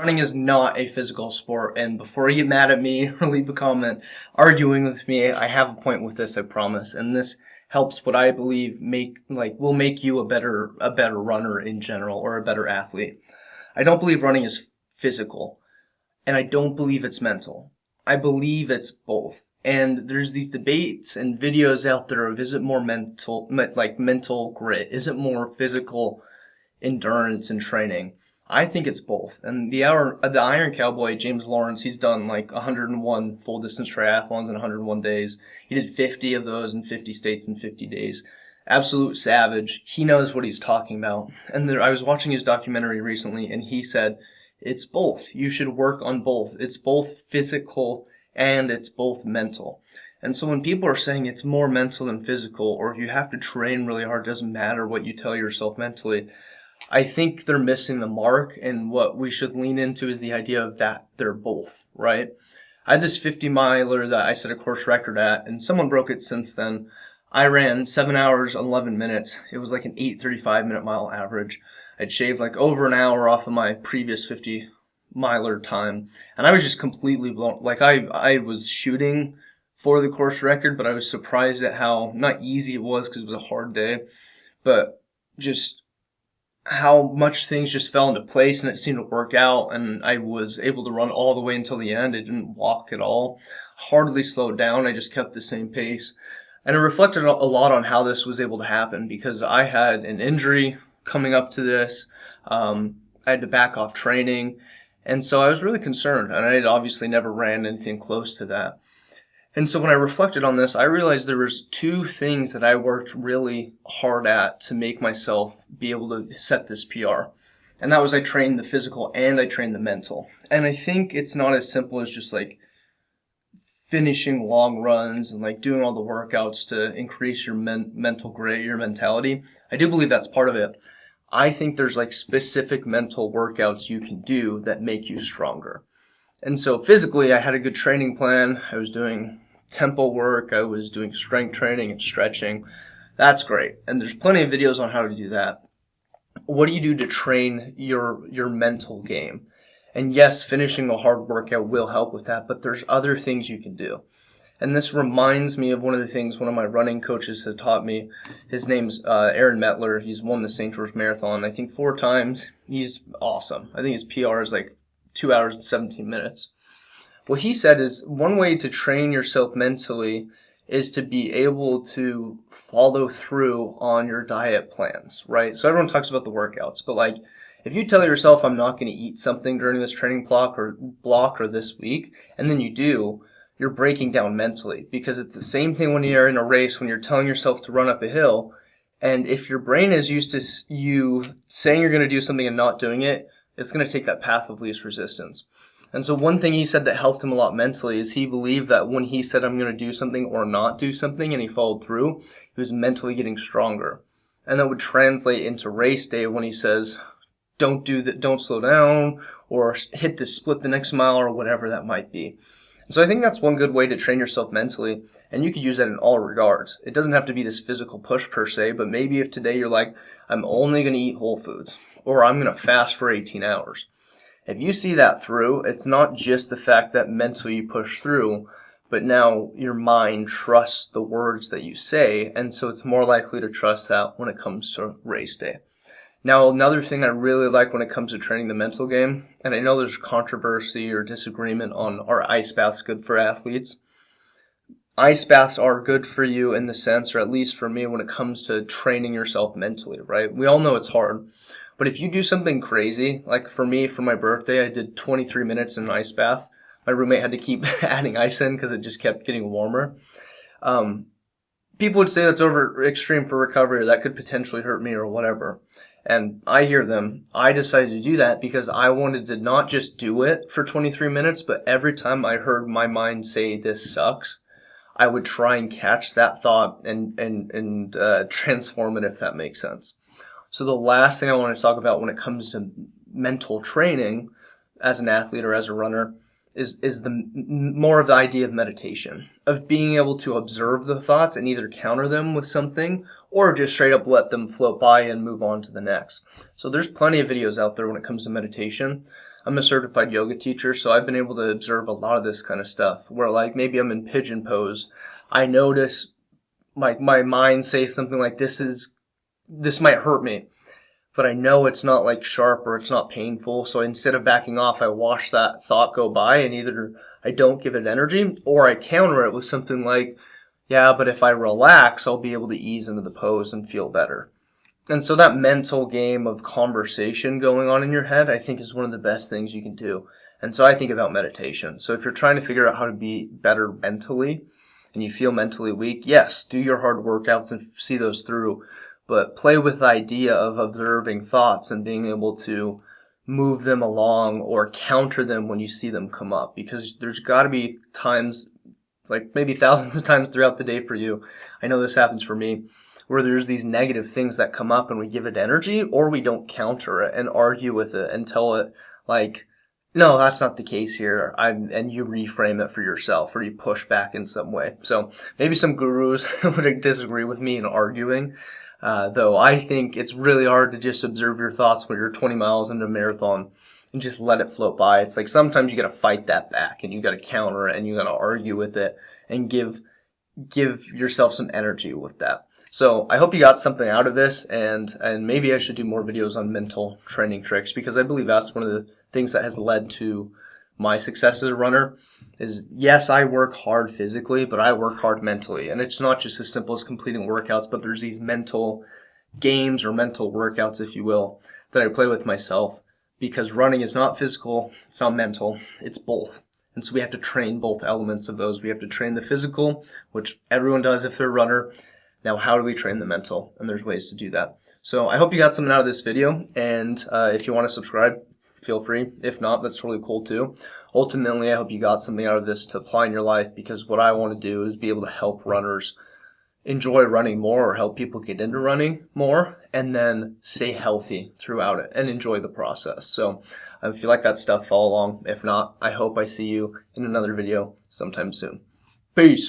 Running is not a physical sport, and before you get mad at me or leave a comment arguing with me, I have a point with this, I promise. And this helps what I believe will make you a better runner in general or a better athlete. I don't believe running is physical, and I don't believe it's mental. I believe it's both. And there's these debates and videos out there of, is it more mental grit? Is it more physical endurance and training? I think it's both. And the Iron Cowboy, James Lawrence, he's done like 101 full distance triathlons in 101 days. He did 50 of those in 50 states in 50 days. Absolute savage. He knows what he's talking about. And I was watching his documentary recently, and he said, it's both. You should work on both. It's both physical and it's both mental. And so when people are saying it's more mental than physical, or if you have to train really hard, it doesn't matter what you tell yourself mentally, I think they're missing the mark, and what we should lean into is the idea of that they're both, right? I had this 50 miler that I set a course record at, and someone broke it since then. I ran 7 hours, 11 minutes. It was like an 8:35 minute mile average. I'd shaved like over an hour off of my previous 50 miler time, and I was just completely blown. Like I was shooting for the course record, but I was surprised at how not easy it was because it was a hard day, but just how much things just fell into place and it seemed to work out, and I was able to run all the way until the end. I didn't walk at all, hardly slowed down. I just kept the same pace. And I reflected a lot on how this was able to happen because I had an injury coming up to this. I had to back off training. And so I was really concerned, and I had obviously never ran anything close to that. And so when I reflected on this, I realized there was two things that I worked really hard at to make myself be able to set this PR. And that was I trained the physical and I trained the mental. And I think it's not as simple as just like finishing long runs and like doing all the workouts to increase your mental grit, your mentality. I do believe that's part of it. I think there's like specific mental workouts you can do that make you stronger. And so physically, I had a good training plan. I was doing tempo work. I was doing strength training and stretching. That's great. And there's plenty of videos on how to do that. What do you do to train your mental game? And yes, finishing a hard workout will help with that, but there's other things you can do. And this reminds me of one of the things one of my running coaches has taught me. His name's Aaron Metler. He's won the St. George Marathon, I think 4 times. He's awesome. I think his PR is like 2 hours and 17 minutes. What he said is one way to train yourself mentally is to be able to follow through on your diet plans, right? So everyone talks about the workouts, but like if you tell yourself I'm not going to eat something during this training block or this week, and then you do, you're breaking down mentally, because it's the same thing when you're in a race, when you're telling yourself to run up a hill, and if your brain is used to you saying you're going to do something and not doing it, it's going to take that path of least resistance. And so one thing he said that helped him a lot mentally is he believed that when he said I'm going to do something or not do something and he followed through, he was mentally getting stronger. And that would translate into race day when he says, don't slow down, or hit the split the next mile, or whatever that might be. So I think that's one good way to train yourself mentally, and you could use that in all regards. It doesn't have to be this physical push per se, but maybe if today you're like, I'm only going to eat whole foods, or I'm going to fast for 18 hours. If you see that through, it's not just the fact that mentally you push through, but now your mind trusts the words that you say, and so it's more likely to trust that when it comes to race day. Now, another thing I really like when it comes to training the mental game, and I know there's controversy or disagreement on are ice baths good for athletes? Ice baths are good for you in the sense, or at least for me, when it comes to training yourself mentally, right? We all know it's hard, but if you do something crazy, like for me, for my birthday, I did 23 minutes in an ice bath. My roommate had to keep adding ice in because it just kept getting warmer. People would say that's over extreme for recovery, or that could potentially hurt me or whatever. And I hear them. I decided to do that because I wanted to not just do it for 23 minutes, but every time I heard my mind say this sucks, I would try and catch that thought and transform it, if that makes sense. So the last thing I want to talk about when it comes to mental training as an athlete or as a runner is the more of the idea of meditation, of being able to observe the thoughts and either counter them with something or just straight up let them float by and move on to the next. So there's plenty of videos out there when it comes to meditation. I'm a certified yoga teacher, so I've been able to observe a lot of this kind of stuff where like maybe I'm in pigeon pose. I notice my mind say something like this might hurt me, but I know it's not like sharp or it's not painful. So instead of backing off, I watch that thought go by and either I don't give it energy or I counter it with something like, yeah, but if I relax, I'll be able to ease into the pose and feel better. And so that mental game of conversation going on in your head, I think is one of the best things you can do. And so I think about meditation. So if you're trying to figure out how to be better mentally and you feel mentally weak, yes, do your hard workouts and see those through. But play with the idea of observing thoughts and being able to move them along or counter them when you see them come up. Because there's got to be times, like maybe thousands of times throughout the day for you, I know this happens for me, where there's these negative things that come up and we give it energy or we don't counter it and argue with it and tell it like, no, that's not the case here. And you reframe it for yourself or you push back in some way. So maybe some gurus would disagree with me in arguing. Though I think it's really hard to just observe your thoughts when you're 20 miles into a marathon and just let it float by. It's like sometimes you got to fight that back and you got to counter it and you got to argue with it and give yourself some energy with that. So I hope you got something out of this, and maybe I should do more videos on mental training tricks, because I believe that's one of the things that has led to my success as a runner. Is yes, I work hard physically, but I work hard mentally. And it's not just as simple as completing workouts, but there's these mental games or mental workouts, if you will, that I play with myself, because running is not physical, it's not mental, it's both. And so we have to train both elements of those. We have to train the physical, which everyone does if they're a runner. Now, how do we train the mental? And there's ways to do that. So I hope you got something out of this video. And if you want to subscribe, feel free. If not, that's really cool too. Ultimately, I hope you got something out of this to apply in your life, because what I want to do is be able to help runners enjoy running more or help people get into running more and then stay healthy throughout it and enjoy the process. So if you like that stuff, follow along. If not, I hope I see you in another video sometime soon. Peace.